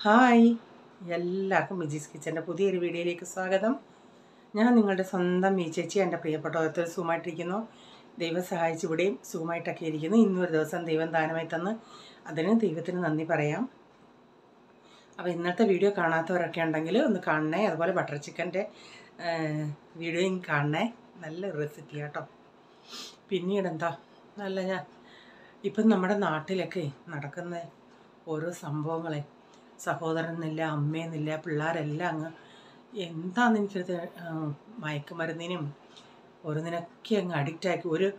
Hi, എല്ലാവർക്കും മിജീസ് കിച്ചൻ്റെ പുതിയൊരു വീഡിയോയിലേക്ക് സ്വാഗതം. ഞാൻ നിങ്ങളുടെ സ്വന്തം മീ ചേച്ചി. എൻ്റെ പ്രിയപ്പെട്ട ഓരോരുത്തർ സുഖമായിട്ടിരിക്കുന്നു. ദൈവം സഹായിച്ച് ഇവിടെയും സുഖമായിട്ടൊക്കെ ഇരിക്കുന്നു. ഇന്നൊരു ദിവസം ദൈവം ദാനമായി തന്ന് അതിന് ദൈവത്തിന് നന്ദി പറയാം. അപ്പോൾ ഇന്നത്തെ വീഡിയോ കാണാത്തവരൊക്കെ ഉണ്ടെങ്കിൽ ഒന്ന് കാണണേ. അതുപോലെ ബട്ടർ ചിക്കൻ്റെ വീഡിയോയും കാണണേ. നല്ല റെസിപ്പി കേട്ടോ. പിന്നീട് എന്താ ഇപ്പം നമ്മുടെ നാട്ടിലൊക്കെ നടക്കുന്ന ഓരോ സംഭവങ്ങളെ സഹോദരനെന്നില്ല, അമ്മയെന്നില്ല, പിള്ളേരെല്ലാം അങ്ങ് എന്താണെന്ന് എനിക്കത് മയക്കുമരുന്നിനും ഓരോന്നിനൊക്കെ അങ്ങ് അഡിക്റ്റാക്കി.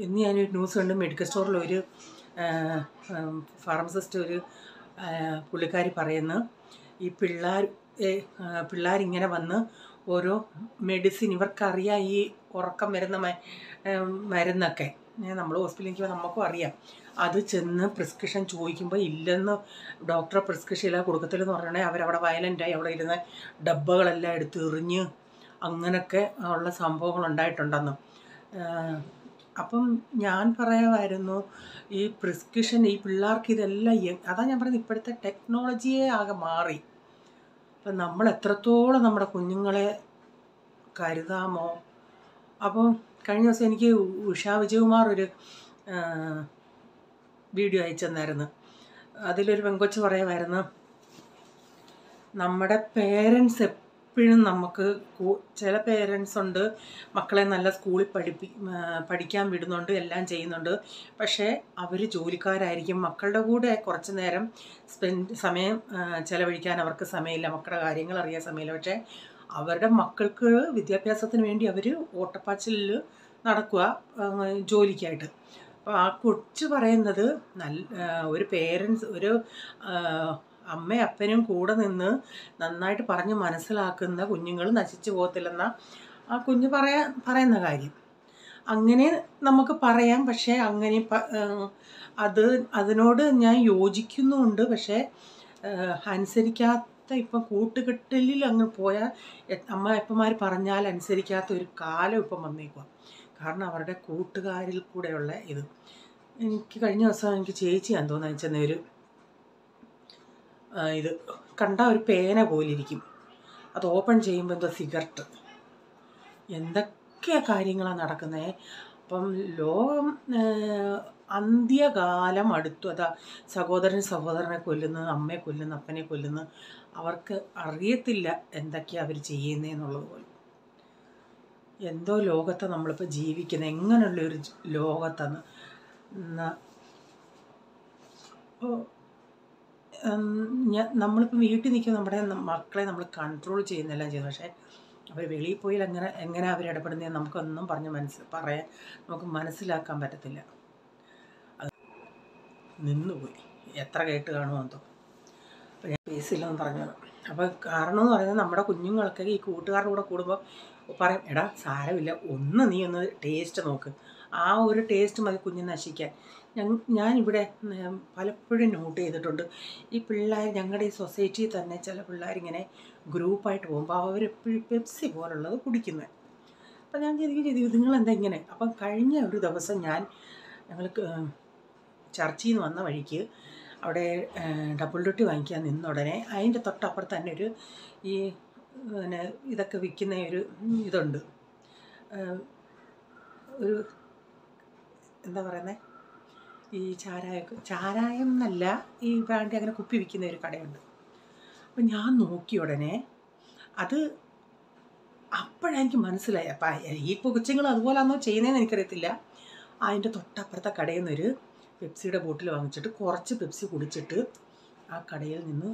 ഇന്ന് ഞാനൊരു ന്യൂസ് കണ്ട് മെഡിക്കൽ സ്റ്റോറിൽ ഒരു ഫാർമസിസ്റ്റ് പുള്ളിക്കാരി പറയുന്നു, ഈ പിള്ളേരിങ്ങനെ വന്ന് ഓരോ മെഡിസിൻ ഇവർക്കറിയാം, ഈ ഉറക്കം വരുന്ന മരുന്നൊക്കെ നമ്മൾ ഹോസ്പിറ്റലിലേക്ക് നമുക്കും അറിയാം. അത് ചെന്ന് പ്രിസ്ക്രിപ്ഷൻ ചോദിക്കുമ്പോൾ ഇല്ലെന്ന് ഡോക്ടറെ പ്രിസ്ക്രിപ്ഷനില്ല കൊടുക്കത്തില്ലെന്ന് പറഞ്ഞാൽ അവരവിടെ വയലൻ്റായി അവിടെ ഇരുന്ന് ഡബ്ബകളെല്ലാം എടുത്ത് എറിഞ്ഞ് അങ്ങനെയൊക്കെ ഉള്ള സംഭവങ്ങളുണ്ടായിട്ടുണ്ടെന്ന്. അപ്പം ഞാൻ പറയാമായിരുന്നു, ഈ പ്രിസ്ക്രിപ്ഷൻ ഈ പിള്ളേർക്ക് ഇതെല്ലാം അതാ ഞാൻ പറയുന്നത്, ഇപ്പോഴത്തെ ടെക്നോളജിയെ ആകെ മാറി. അപ്പം നമ്മൾ എത്രത്തോളം നമ്മുടെ കുഞ്ഞുങ്ങളെ കരുതാമോ. അപ്പോൾ കഴിഞ്ഞ ദിവസം എനിക്ക് ഉഷാ വിജയകുമാർ ഒരു വീഡിയോ അയച്ചു തന്നായിരുന്നു. അതിലൊരു പെങ്കൊച്ച് പറയുമായിരുന്നു, നമ്മുടെ പേരൻസ് എപ്പോഴും നമുക്ക് ചില പേരൻസ് ഉണ്ട് മക്കളെ നല്ല സ്കൂളിൽ പഠിക്കാൻ വിടുന്നുണ്ട്, എല്ലാം ചെയ്യുന്നുണ്ട്. പക്ഷേ അവർ ജോലിക്കാരായിരിക്കും. മക്കളുടെ കൂടെ കുറച്ച് നേരം സമയം ചിലവഴിക്കാൻ അവർക്ക് സമയമില്ല, മക്കളുടെ കാര്യങ്ങൾ അറിയാൻ സമയമില്ല. പക്ഷേ അവരുടെ മക്കൾക്ക് വിദ്യാഭ്യാസത്തിന് വേണ്ടി അവർ ഓട്ടപ്പാച്ചിലിൽ നടക്കുക ജോലിക്കായിട്ട്. അപ്പോൾ ആ കൊച്ചു പറയുന്നത്, ഒരു പേരൻസ് ഒരു അമ്മയും അപ്പനും കൂടെ നിന്ന് നന്നായിട്ട് പറഞ്ഞ് മനസ്സിലാക്കുന്ന കുഞ്ഞുങ്ങൾ നശിച്ചു പോകത്തില്ലെന്ന ആ കുഞ്ഞ് പറയുന്ന കാര്യം. അങ്ങനെ നമുക്ക് പറയാം. പക്ഷേ അങ്ങനെ അതിനോട് ഞാൻ യോജിക്കുന്നുമുണ്ട്. പക്ഷേ അനുസരിക്കാത്ത, ഇപ്പം കൂട്ടുകെട്ടലിൽ അങ്ങ് പോയാൽ അമ്മ അപ്പന്മാർ പറഞ്ഞാൽ അനുസരിക്കാത്ത ഒരു കാലം ഇപ്പം വന്നേക്കുക. കാരണം അവരുടെ കൂട്ടുകാരിൽ കൂടെയുള്ള എനിക്ക് കഴിഞ്ഞ ദിവസം എനിക്ക് ചേച്ചിയാന്ന് തോന്നുന്നു അയച്ചെന്ന ഇത് കണ്ട ഒരു പേന പോലിരിക്കും. അത് ഓപ്പൺ ചെയ്യുമ്പോൾ എന്തോ സിഗരറ്റ്, എന്തൊക്കെ കാര്യങ്ങളാണ് നടക്കുന്നത്. അപ്പം ലോകം അന്ത്യകാലം അടുത്തു. അതാ സഹോദരനെ കൊല്ലുന്നു, അമ്മയെ കൊല്ലുന്നു, അപ്പനെ കൊല്ലുന്നു. അവർക്ക് അറിയത്തില്ല എന്തൊക്കെയാണ് അവർ ചെയ്യുന്നതെന്നുള്ളത് പോലും. എന്തോ ലോകത്തെ നമ്മളിപ്പോൾ ജീവിക്കുന്നത്, എങ്ങനെയുള്ളൊരു ലോകത്താണ്. നമ്മളിപ്പോൾ വീട്ടിൽ നിൽക്കുന്ന നമ്മുടെ മക്കളെ നമ്മൾ കൺട്രോൾ ചെയ്യുന്നെല്ലാം ചെയ്യുന്നു. പക്ഷേ അവർ വെളിയിൽ പോയി എങ്ങനെ അവർ ഇടപെടുന്നതെന്ന് നമുക്കൊന്നും പറഞ്ഞ് നമുക്ക് മനസ്സിലാക്കാൻ പറ്റത്തില്ല. അത് നിന്നുപോയി, എത്ര കേട്ട് കാണുമോ എന്തോ. അപ്പോൾ ഞാൻ പേസില്ലെന്ന് പറഞ്ഞത്. അപ്പോൾ കാരണം എന്ന് പറയുന്നത്, നമ്മുടെ കുഞ്ഞുങ്ങളൊക്കെ ഈ കൂട്ടുകാരുടെ കൂടെ കൂടുമ്പോൾ പറയും, എടാ സാരമില്ല, നീ ഒന്ന് ടേസ്റ്റ് നോക്ക്. ആ ഒരു ടേസ്റ്റ് മതി കുഞ്ഞ് നശിക്കാൻ. ഞാനിവിടെ പലപ്പോഴും നോട്ട് ചെയ്തിട്ടുണ്ട്, ഈ പിള്ളേർ ഞങ്ങളുടെ ഈ സൊസൈറ്റിയിൽ തന്നെ ചില പിള്ളേരിങ്ങനെ ഗ്രൂപ്പായിട്ട് പോകുമ്പോൾ അവരെപ്പോഴും പെപ്സി പോലുള്ളത് കുടിക്കുന്നത്. അപ്പം ഞാൻ ചെയ്തു നിങ്ങളെന്താ ഇങ്ങനെ. അപ്പം കഴിഞ്ഞ ഒരു ദിവസം ഞങ്ങൾ ചർച്ചിൽ നിന്ന് വന്ന വഴിക്ക് അവിടെ ഡബിൾ ഡ്യൂട്ടി വാങ്ങിക്കാൻ നിന്ന ഉടനെ അതിൻ്റെ തൊട്ടപ്പുറത്ത് തന്നെ ഈ ഇതൊക്കെ വിൽക്കുന്ന ഇതുണ്ട്. എന്താ പറയുന്നത്, ഈ ചാരായം എന്നല്ല, ഈ ബ്രാൻഡി അങ്ങനെ കുപ്പി വിൽക്കുന്ന ഒരു കടയുണ്ട്. അപ്പം ഞാൻ നോക്കിയ ഉടനെ അപ്പോഴെനിക്ക് മനസ്സിലായി. അപ്പം ഈ കൊച്ചുങ്ങൾ അതുപോലാണോ ചെയ്യുന്നതെന്ന് എനിക്കറിയത്തില്ല. അതിൻ്റെ തൊട്ടപ്പുറത്തെ കടയിൽ നിന്നൊരു പെപ്സിയുടെ ബോട്ടിൽ വാങ്ങിച്ചിട്ട് കുറച്ച് പെപ്സി കുടിച്ചിട്ട് ആ കടയിൽ നിന്ന്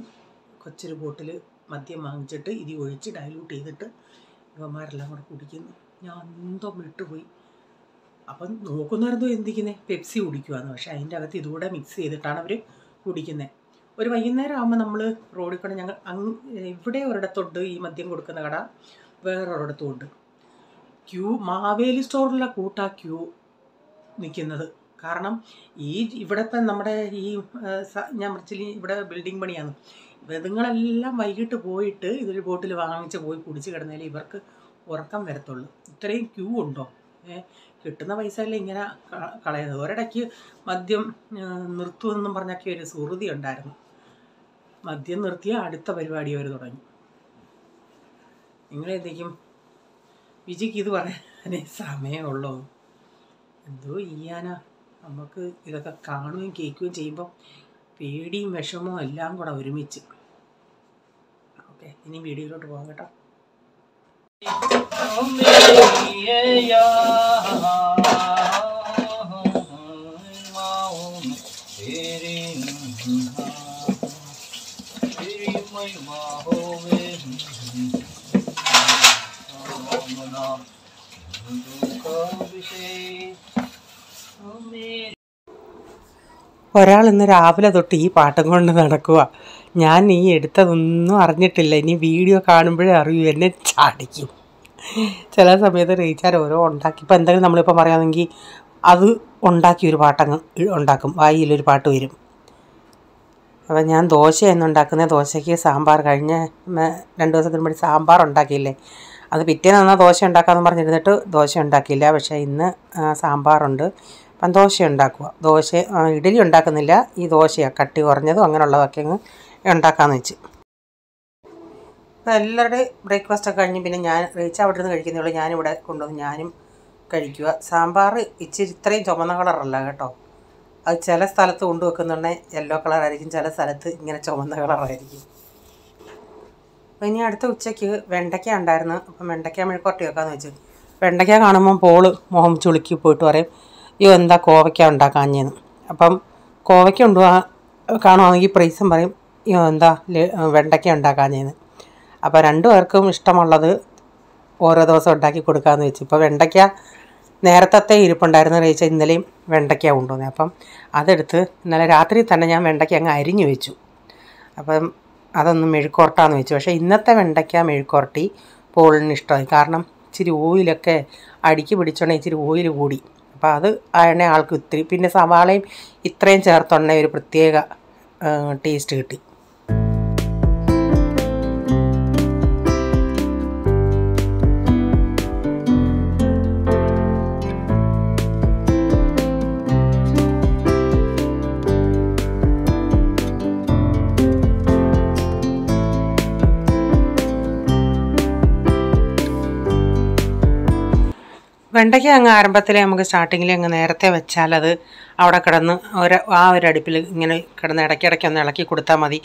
കൊച്ചൊരു ബോട്ടിൽ മദ്യം വാങ്ങിച്ചിട്ട് ഒഴിച്ച് ഡൈല്യൂട്ട് ചെയ്തിട്ട് ഇവന്മാരെല്ലാം കൂടെ കുടിക്കുന്നു. ഞാൻ എന്തോ വിട്ടുപോയി. അപ്പം നോക്കുന്നവരെന്തോ എന്തിക്കുന്നത്, പെപ്സി കുടിക്കുവാന്ന്. പക്ഷേ അതിൻ്റെ അകത്ത് ഇതുകൂടെ മിക്സ് ചെയ്തിട്ടാണ് അവർ കുടിക്കുന്നത്. ഒരു വൈകുന്നേരം ആകുമ്പോൾ നമ്മൾ റോഡിൽ കൂടെ ഇവിടെ ഒരിടത്തുണ്ട് ഈ മദ്യം കൊടുക്കുന്ന കട, വേറൊരിടത്തും ഉണ്ട്. മാവേലി സ്റ്റോറിലെ ക്യൂ നിൽക്കുന്നത്. കാരണം ഇവിടെ ഇപ്പം നമ്മുടെ ഞാൻ ഇവിടെ ബിൽഡിംഗ് പണിയാണ്. ഇതുങ്ങളെല്ലാം വൈകിട്ട് പോയിട്ട് ഇതൊരു ബോട്ടിൽ വാങ്ങിച്ച് പോയി കുടിച്ച് കിടന്നാലേ ഇവർക്ക് ഉറക്കം വരത്തുള്ളൂ. ഇത്രയും ക്യൂ ഉണ്ടോ? കിട്ടുന്ന പൈസ അല്ലേ ഇങ്ങനെ കളയുന്നത്. ഒരിടയ്ക്ക് മദ്യം നിർത്തുമെന്നും പറഞ്ഞൊക്കെ ഒരു സുഹൃതി ഉണ്ടായിരുന്നു. മദ്യം നിർത്തിയാൽ അടുത്ത പരിപാടി അവർ തുടങ്ങി. നിങ്ങളെന്തെങ്കിലും വിജിക്ക് ഇത് പറയാനേ സമയമുള്ളൂ. എന്തോ ചെയ്യാനാ, നമുക്ക് ഇതൊക്കെ കാണുകയും കേൾക്കുകയും ചെയ്യുമ്പോൾ പേടിയും വിഷമവും എല്ലാം കൂടെ ഒരുമിച്ച്. ഓക്കെ, ഇനി വീഡിയോയിലോട്ട് പോകാം കേട്ടോ. ഒരാൾ ഇന്ന് രാവിലെ തൊട്ട് ഈ പാട്ടും കൊണ്ട് നടക്കുക. ഞാൻ ഈ എടുത്തതൊന്നും അറിഞ്ഞിട്ടില്ല. ഇനി വീഡിയോ കാണുമ്പോഴേ അറിയൂ, എന്നെ ചാടിക്കും. ചില സമയത്ത് റീച്ചാർ ഓരോ ഉണ്ടാക്കി, ഇപ്പോൾ എന്തെങ്കിലും നമ്മളിപ്പോൾ പറയുകയാണെങ്കിൽ അത് ഉണ്ടാക്കി ഒരു പാട്ടങ്ങ് ഉണ്ടാക്കും, വായിലൊരു പാട്ട് വരും. അപ്പം ഞാൻ ദോശയൊന്നും ഉണ്ടാക്കുന്നത്, ദോശയ്ക്ക് സാമ്പാർ കഴിഞ്ഞ 2 ദിവസത്തിന് മുമ്പ് സാമ്പാർ ഉണ്ടാക്കിയില്ലേ, അത് പിറ്റേന്ന് എന്നാൽ ദോശ ഉണ്ടാക്കാമെന്ന് പറഞ്ഞിരുന്നിട്ട് ദോശ ഉണ്ടാക്കിയില്ല. പക്ഷേ ഇന്ന് സാമ്പാറുണ്ട്, അപ്പം ദോശ ഉണ്ടാക്കുക. ഇഡലി ഉണ്ടാക്കുന്നില്ല, ഈ ദോശയാണ് കട്ടി കുറഞ്ഞതും അങ്ങനെയുള്ളതൊക്കെ അങ്ങ് ഉണ്ടാക്കാമെന്ന് വെച്ച്. അപ്പോൾ എല്ലാവരുടെയും ബ്രേക്ക്ഫാസ്റ്റൊക്കെ കഴിഞ്ഞ് പിന്നെ ഞാൻ റീച്ച് അവിടെ നിന്ന് കഴിക്കുന്നുള്ളൂ. ഞാനിവിടെ കൊണ്ടുവന്ന് ഞാനും കഴിക്കുക. സാമ്പാർ ഇച്ചിരി ഇത്രയും ചുമന്ന കളറല്ല കേട്ടോ, അത് ചില സ്ഥലത്ത് കൊണ്ടുവെക്കുന്നുണ്ടെങ്കിൽ യെല്ലോ കളറായിരിക്കും, ചില സ്ഥലത്ത് ഇങ്ങനെ ചുമന്ന കളറായിരിക്കും. അപ്പോൾ ഇനി അടുത്ത ഉച്ചയ്ക്ക് വെണ്ടയ്ക്ക ഉണ്ടായിരുന്നു. അപ്പം വെണ്ടയ്ക്ക മെഴുക്കുവരട്ടി വെക്കാമെന്ന് വെച്ചു. വെണ്ടയ്ക്ക കാണുമ്പം പോള് മുഖം ചുളുക്കി പോയിട്ട് പറയും, അയ്യോ എന്താ കോവയ്ക്ക ഉണ്ടാക്കാഞ്ഞെന്ന്. അപ്പം കോവയ്ക്ക കാണുവാണെങ്കിൽ പ്രൈസും പറയും, അയ്യോ എന്താ വെണ്ടയ്ക്ക ഉണ്ടാക്കാഞ്ഞെന്ന്. അപ്പോൾ 2 പേർക്കും ഇഷ്ടമുള്ളത് ഓരോ ദിവസം ഉണ്ടാക്കി കൊടുക്കാമെന്ന് വെച്ചു. ഇപ്പോൾ വെണ്ടയ്ക്ക നേരത്തെ ഇരിപ്പുണ്ടായിരുന്നു. റേച്ച ഇന്നലെയും വെണ്ടയ്ക്ക കൊണ്ടുവന്നത്. അപ്പം അതെടുത്ത് ഇന്നലെ രാത്രി തന്നെ ഞാൻ വെണ്ടയ്ക്ക അങ്ങ് അരിഞ്ഞു വെച്ചു. അപ്പം അതൊന്ന് മെഴുക്കുവരട്ടാന്ന് വെച്ചു. പക്ഷേ ഇന്നത്തെ വെണ്ടയ്ക്ക മെഴുക്കുവരട്ടി പോളിന് ഇഷ്ടമായി. കാരണം ഇച്ചിരി ഓയിലൊക്കെ അടിക്ക് പിടിച്ചോണ്ടെങ്കിൽ ഇച്ചിരി ഓയിൽ കൂടി. അപ്പോൾ അത് ആയണേ ആൾക്ക് ഇത്തിരി, പിന്നെ സവാളയും ഇത്രയും ചേർത്തുണ്ടെങ്കിൽ ഒരു പ്രത്യേക ടേസ്റ്റ് കിട്ടി. വെണ്ടയ്ക്ക അങ്ങ് ആരംഭത്തിലെ നമുക്ക് സ്റ്റാർട്ടിങ്ങിൽ അങ്ങ് നേരത്തെ വെച്ചാൽ അത് അവിടെ കിടന്ന് ഒരു അടുപ്പിൽ ഇങ്ങനെ കിടന്ന് ഇടയ്ക്കിടയ്ക്ക് ഒന്ന് ഇളക്കി കൊടുത്താൽ മതി.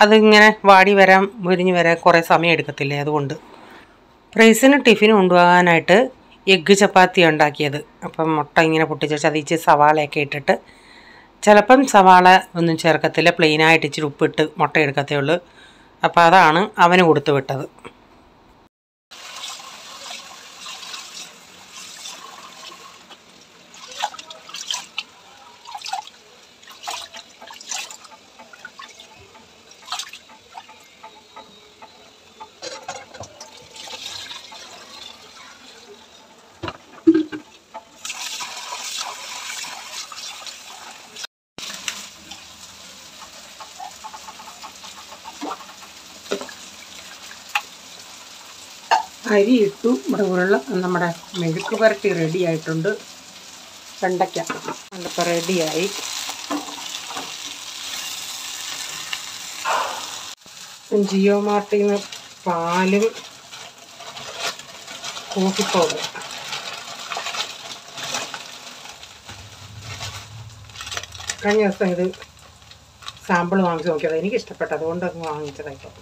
അതിങ്ങനെ വാടി വരാൻ മുരിഞ്ഞ് വരാൻ കുറേ സമയം എടുക്കത്തില്ലേ. അതുകൊണ്ട് പ്രൈസിന് ടിഫിന് കൊണ്ടുപോകാനായിട്ട് എഗ്ഗ് ചപ്പാത്തി ഉണ്ടാക്കിയത്. അപ്പം മുട്ട ഇങ്ങനെ പൊട്ടിച്ച് അത് ഇച്ചിരി സവാളയൊക്കെ ഇട്ടിട്ട്, ചിലപ്പം സവാള ഒന്നും ചേർക്കത്തില്ല, പ്ലെയിനായിട്ട് ഇച്ചിരി ഉപ്പിട്ട് മുട്ട എടുക്കത്തേ ഉള്ളൂ. അപ്പോൾ അതാണ് അവന് കൊടുത്തു വിട്ടത്. അരി ഇട്ടു. നമ്മുടെ മെഴുക്ക് പുരട്ടി റെഡി ആയിട്ടുണ്ട്. വെണ്ടയ്ക്ക അതിപ്പോൾ റെഡിയായി. ജിയോ മാർട്ടിൽ നിന്ന് പാലും കോഫി പൗഡർ. കഴിഞ്ഞ ദിവസം ഇത് സാമ്പിൾ വാങ്ങിച്ച് നോക്കിയത്, എനിക്കിഷ്ടപ്പെട്ടത്, അതുകൊണ്ട് അങ്ങ് വാങ്ങിച്ചതായിപ്പോൾ.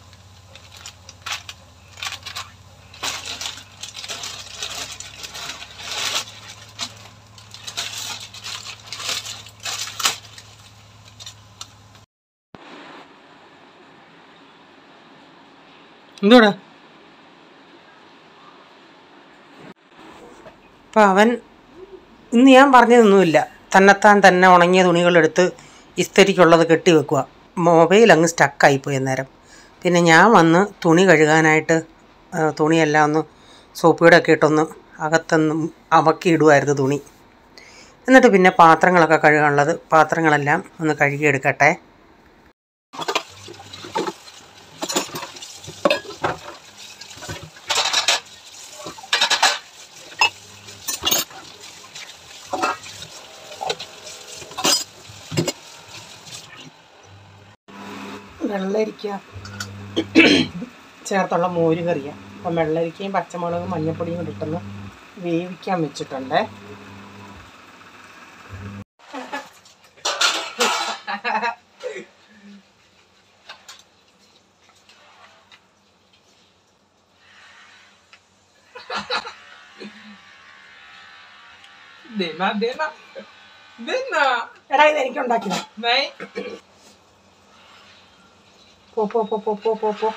എന്തോടാ? അപ്പം അവൻ ഇന്ന് ഞാൻ പറഞ്ഞതൊന്നുമില്ല, തന്നെത്താൻ തന്നെ ഉണങ്ങിയ തുണികളെടുത്ത് ഇസ്തിരിക്കുള്ളത് കെട്ടി വെക്കുക. മൊബൈൽ അങ്ങ് സ്റ്റക്കായിപ്പോയി അന്നേരം. പിന്നെ ഞാൻ വന്ന് തുണി കഴുകാനായിട്ട് തുണിയെല്ലാം ഒന്ന് സോപ്പിയുടെ ഇട്ടൊന്ന് അകത്തൊന്ന് അമക്കിയിടുമായിരുന്നു തുണി. എന്നിട്ട് പിന്നെ പാത്രങ്ങളൊക്കെ കഴുകാനുള്ളത്, പാത്രങ്ങളെല്ലാം ഒന്ന് കഴുകിയെടുക്കട്ടെ. വെള്ളരിക്ക ചേർത്തുള്ള മോര് കറിയാണ്. അപ്പം വെള്ളരിക്കയും പച്ചമുളകും മഞ്ഞൾപ്പൊടിയും കൂടി ഇട്ടൊന്ന് വേവിക്കാൻ വെച്ചിട്ടുണ്ട്. എടാ ഇത് എനിക്ക് ഉണ്ടാക്കിയത്. പോ പോ പോ പോ പോ പോ പോ.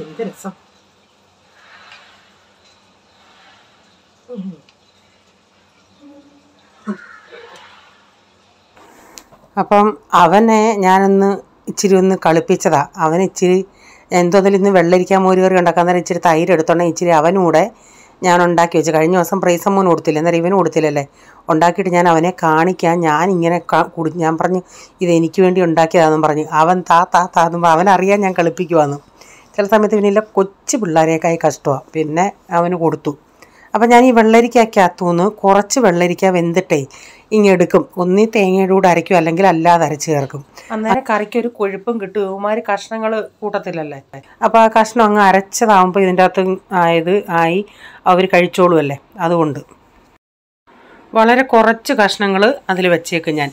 എന്ത് രസം. അപ്പം അവനെ ഞാനൊന്ന് ഇച്ചിരി ഒന്ന് കളിപ്പിച്ചതാ. അവൻ ഇച്ചിരി എന്തോന്നിൽ ഇന്ന് വെള്ളരിക്കാൻ മോര് കറി ഉണ്ടാക്കാൻ നേരം ഇച്ചിരി തൈര് എടുത്തോണ്ടെങ്കിൽ ഇച്ചിരി അവനും കൂടെ ഞാൻ ഉണ്ടാക്കി വെച്ചു. കഴിഞ്ഞ ദിവസം പ്രൈസമ്മൂന് കൊടുത്തില്ല, അന്നേരം ഇവനും കൊടുത്തില്ലല്ലേ. ഉണ്ടാക്കിയിട്ട് ഞാൻ അവനെ കാണിക്കാൻ ഞാനിങ്ങനെ ഞാൻ പറഞ്ഞു ഇതെനിക്ക് വേണ്ടി ഉണ്ടാക്കിയതാണെന്ന് പറഞ്ഞു. അവൻ താന്നും അവനറിയാൻ ഞാൻ കളിപ്പിക്കുവാന്ന്. ചില സമയത്ത് പിന്നില്ല കൊച്ചു പിള്ളേരെയൊക്കെ കഷ്ടമാണ്. പിന്നെ അവന് കൊടുത്തു. അപ്പം ഞാൻ ഈ വെള്ളരിക്കകത്തുനിന്ന് കുറച്ച് വെള്ളരിക്ക വെന്തിട്ടേ ഇങ്ങെടുക്കും. ഒന്നീ തേങ്ങയുടെ കൂടെ അരയ്ക്കും, അല്ലെങ്കിൽ അല്ലാതെ അരച്ച് ചേർക്കും. അന്നേരം കറിക്കൊരു കൊഴുപ്പും കിട്ടും. ഇവന്മാര് കഷ്ണങ്ങൾ കൂട്ടത്തില്ലല്ലേ. അപ്പോൾ ആ കഷ്ണം അങ്ങ് അരച്ചതാകുമ്പോൾ ഇതിൻ്റെ അകത്ത് ആയി അവർ കഴിച്ചോളുമല്ലേ. അതുകൊണ്ട് വളരെ കുറച്ച് കഷ്ണങ്ങൾ അതിൽ വെച്ചേക്കും ഞാൻ.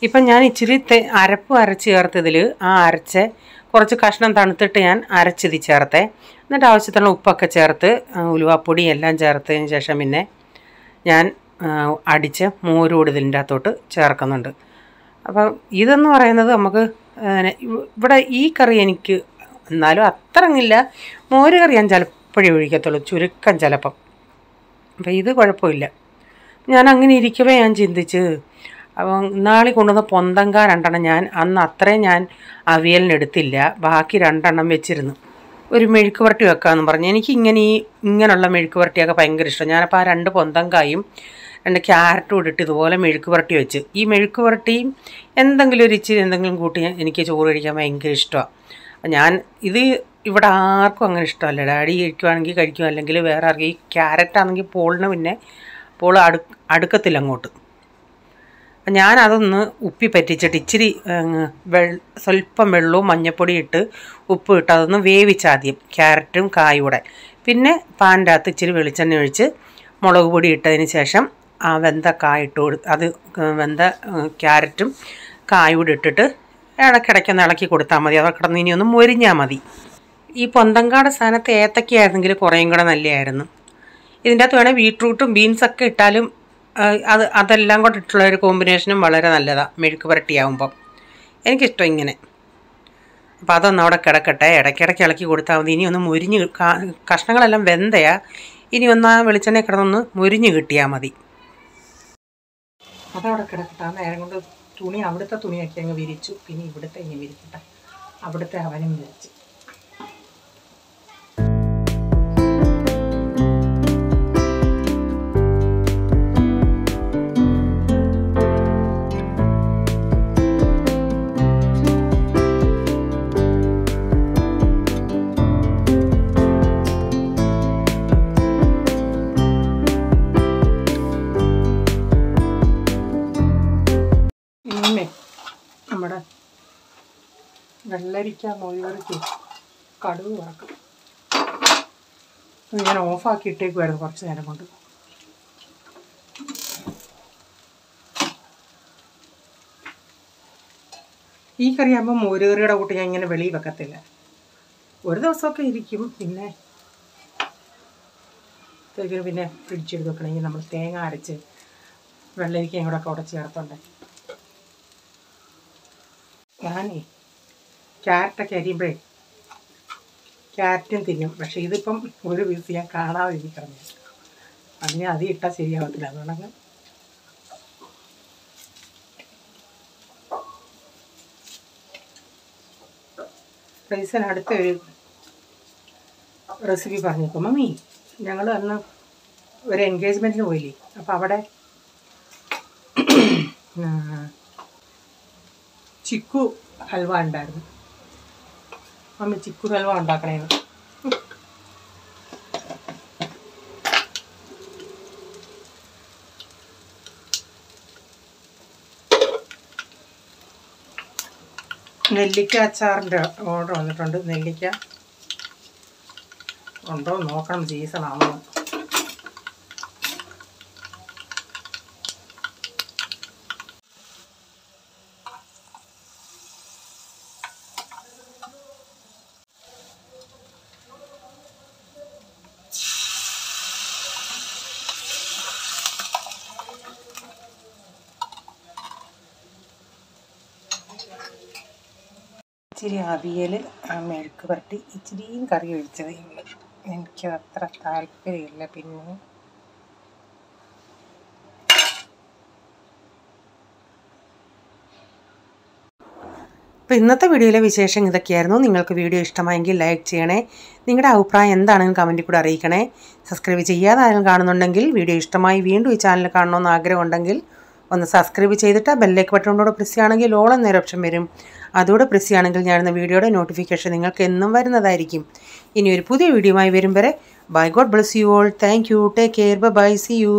ഇപ്പം ഞാൻ ഇച്ചിരി അരപ്പ് അരച്ച് ചേർത്തതിൽ ആ അരച്ച് കുറച്ച് കഷ്ണം തണുത്തിട്ട് ഞാൻ അരച്ചിതി ചേർത്തേ. എന്നിട്ട് ആവശ്യത്തിനുള്ള ഉപ്പൊക്കെ ചേർത്ത് ഉലുവാപ്പൊടി എല്ലാം ചേർത്തതിന് ശേഷം പിന്നെ ഞാൻ അടിച്ച് മോര് കൂടി ഇതിൻ്റെ അകത്തോട്ട് ചേർക്കുന്നുണ്ട്. അപ്പം ഇതെന്ന് പറയുന്നത് നമുക്ക് ഇവിടെ ഈ കറി എനിക്ക് എന്നാലും അത്ര ഇല്ല. മോര് കറി ഞാൻ ചിലപ്പോഴേ ഒഴിക്കത്തുള്ളൂ, ചുരുക്കം ചിലപ്പം. അപ്പം ഇത് കുഴപ്പമില്ല. ഞാൻ അങ്ങനെ ഇരിക്കവേ ഞാൻ ചിന്തിച്ച് അപ്പം നാളെ കൊണ്ടുവന്ന പൊന്തങ്ക 2 എണ്ണം ഞാൻ അന്ന് അത്രയും ഞാൻ അവിയലിനെടുത്തില്ല, ബാക്കി 2 എണ്ണം വെച്ചിരുന്നു. ഒരു മെഴുക്ക് പുരട്ടി വെക്കാമെന്ന് പറഞ്ഞു. എനിക്ക് ഇങ്ങനെയുള്ള മെഴുക്ക് പുരട്ടിയൊക്കെ ഭയങ്കര ഇഷ്ടം. ഞാനപ്പോൾ ആ 2 പൊന്തങ്കായും 2 ക്യാരറ്റും ഇട്ടിട്ട് ഇതുപോലെ മെഴുക്ക് പുരട്ടി വെച്ച്. ഈ മെഴുക്ക് പുരട്ടിയും എന്തെങ്കിലും ഒരു ഇച്ചിരി എന്തെങ്കിലും കൂട്ടി എനിക്ക് ചോറ് കഴിക്കാൻ ഭയങ്കര ഇഷ്ടമാണ്. ഞാൻ ഇത് ഇവിടെ ആർക്കും അങ്ങനെ ഇഷ്ടമല്ല. ഡാഡി കഴിക്കുവാണെങ്കിൽ കഴിക്കും, അല്ലെങ്കിൽ വേറെ ആർക്കും. ഈ ക്യാരറ്റാണെങ്കിൽ പോളിന് പിന്നെ പോൾ അടുക്കത്തില്ല അങ്ങോട്ട്. അപ്പം ഞാനതൊന്ന് ഉപ്പി പറ്റിച്ചിട്ട് ഇച്ചിരി സ്വല്പം വെള്ളവും മഞ്ഞൾപ്പൊടി ഇട്ട് ഉപ്പ് ഇട്ട് അതൊന്ന് വേവിച്ചാദ്യം ക്യാരറ്റും കായൂടെ. പിന്നെ പാൻ്റെ അകത്ത് ഇച്ചിരി വെളിച്ചെണ്ണ ഒഴിച്ച് മുളക് പൊടി ഇട്ടതിന് ശേഷം ആ വെന്ത കായ അത് വെന്ത ക്യാരറ്റും കായൂടെ ഇട്ടിട്ട് ഇടയ്ക്കിടയ്ക്കൊന്ന് ഇളക്കി കൊടുത്താൽ മതി. അത് കിടന്ന് ഇനി ഒന്ന് മൊരിഞ്ഞാൽ മതി. ഈ പൊന്തങ്കാട് സ്ഥാനത്ത് ഏത്തക്കയായിരുന്നെങ്കിൽ കുറേയും കൂടെ നല്ലതായിരുന്നു. ഇതിൻ്റെ അകത്ത് വേണേൽ ബീട്രൂട്ടും ബീൻസൊക്കെ ഇട്ടാലും അതെല്ലാം കൂടെ ഇട്ടുള്ള ഒരു കോമ്പിനേഷനും വളരെ നല്ലതാണ് മെഴുക്ക് പുരട്ടിയാവുമ്പം. എനിക്കിഷ്ടം ഇങ്ങനെ. അപ്പോൾ അതൊന്ന് അവിടെ കിടക്കട്ടെ, ഇടയ്ക്കിടയ്ക്ക് ഇളക്കി കൊടുത്താൽ മതി. ഇനി ഒന്ന് മുരിഞ്ഞ് കഷ്ണങ്ങളെല്ലാം വെന്തയാ, ഇനി ഒന്ന് ആ വെളിച്ചെണ്ണ കിടന്നൊന്ന് മുരിഞ്ഞ് കിട്ടിയാൽ മതി. അതവിടെ കിടക്കട്ടെ. ആ നേരം കൊണ്ട് തുണി അവിടുത്തെ തുണിയൊക്കെ അങ്ങ് വിരിച്ചു. പിന്നെ ഇവിടുത്തെ ഇങ്ങനെ വിരിക്കട്ടെ. അവിടുത്തെ അവനും വിരിച്ചു. നമ്മുടെ വെള്ളരിക്ക മോരുകറിക്ക് കടുക് വറക്കും. ഞാൻ ഓഫാക്കി ഇട്ടേക്കുമായിരുന്നു കുറച്ച് നേരം കൊണ്ട്. ഈ കറിയാകുമ്പോൾ മോരുകറിയുടെ കൂട്ടി ഞാൻ ഇങ്ങനെ വെളിയിൽ വെക്കത്തില്ല. ഒരു ദിവസമൊക്കെ ഇരിക്കും. പിന്നെ ഫ്രിഡ്ജെടുത്ത് വെക്കണമെങ്കിൽ നമ്മൾ തേങ്ങ അരച്ച് വെള്ളരിക്കയും കൂടെ ഒക്കെ ഉടച്ച് ചേർത്തോണ്ടേ. ഞാനേ ക്യാരറ്റൊക്കെ അരിയുമ്പോഴേ ക്യാരറ്റും തിന്നും. പക്ഷേ ഇതിപ്പം ഒരു പീസ് ഞാൻ കാണാതെ ഇരിക്കണം. അതിന് അത് ഇട്ടാൽ ശരിയാവത്തില്ല. അതുകൊണ്ടങ്ങ് റൈസൻ അടുത്തൊരു റെസിപ്പി പറഞ്ഞേക്കും. മമ്മി ഞങ്ങൾ അന്ന് ഒരു എൻഗേജ്മെൻറ്റിന് പോയില്ലേ, അപ്പോൾ അവിടെ ചിക്കു ഹൽവ ഉണ്ടായിരുന്നു. മമ്മി ചിക്കു ഹൽവ ഉണ്ടാക്കണേന്ന്. നെല്ലിക്ക അച്ചാറിൻ്റെ ഓർഡർ വന്നിട്ടുണ്ട്. നെല്ലിക്ക ഉണ്ടോ നോക്കണം, സീസണാണോ. ഇച്ചിരി അവിയൽ, മെഴുക്ക് പുരട്ടി, ഇച്ചിരിയും കറി ഒഴിച്ചത്. എനിക്ക് അത്ര താല്പര്യമില്ല. പിന്നെ അപ്പോൾ ഇന്നത്തെ വീഡിയോയിലെ വിശേഷം ഇതൊക്കെയായിരുന്നു. നിങ്ങൾക്ക് വീഡിയോ ഇഷ്ടമായെങ്കിൽ ലൈക്ക് ചെയ്യണേ. നിങ്ങളുടെ അഭിപ്രായം എന്താണെന്ന് കമൻറ്റിൽ കൂടെ അറിയിക്കണേ. സബ്സ്ക്രൈബ് ചെയ്യാതെ ആരും കാണുന്നുണ്ടെങ്കിൽ, വീഡിയോ ഇഷ്ടമായി വീണ്ടും ഈ ചാനൽ കാണണമെന്ന് ആഗ്രഹമുണ്ടെങ്കിൽ ഒന്ന് സബ്സ്ക്രൈബ് ചെയ്തിട്ട് ബെല്ലൈക്കൺ ബട്ടണോട് പ്രസ് ചെയ്യുകയാണെങ്കിൽ ഓൾ എന്നൊരു ഓപ്ഷൻ വരും. അതോടെ പ്രസ് ചെയ്യുകയാണെങ്കിൽ ഞാനിന്ന് വീഡിയോയുടെ നോട്ടിഫിക്കേഷൻ നിങ്ങൾക്ക് എന്നും വരുന്നതായിരിക്കും. ഇനി ഒരു പുതിയ വീഡിയോയുമായി വരും വരെ bye. God bless you all. Thank you. Take care. Bye. See U.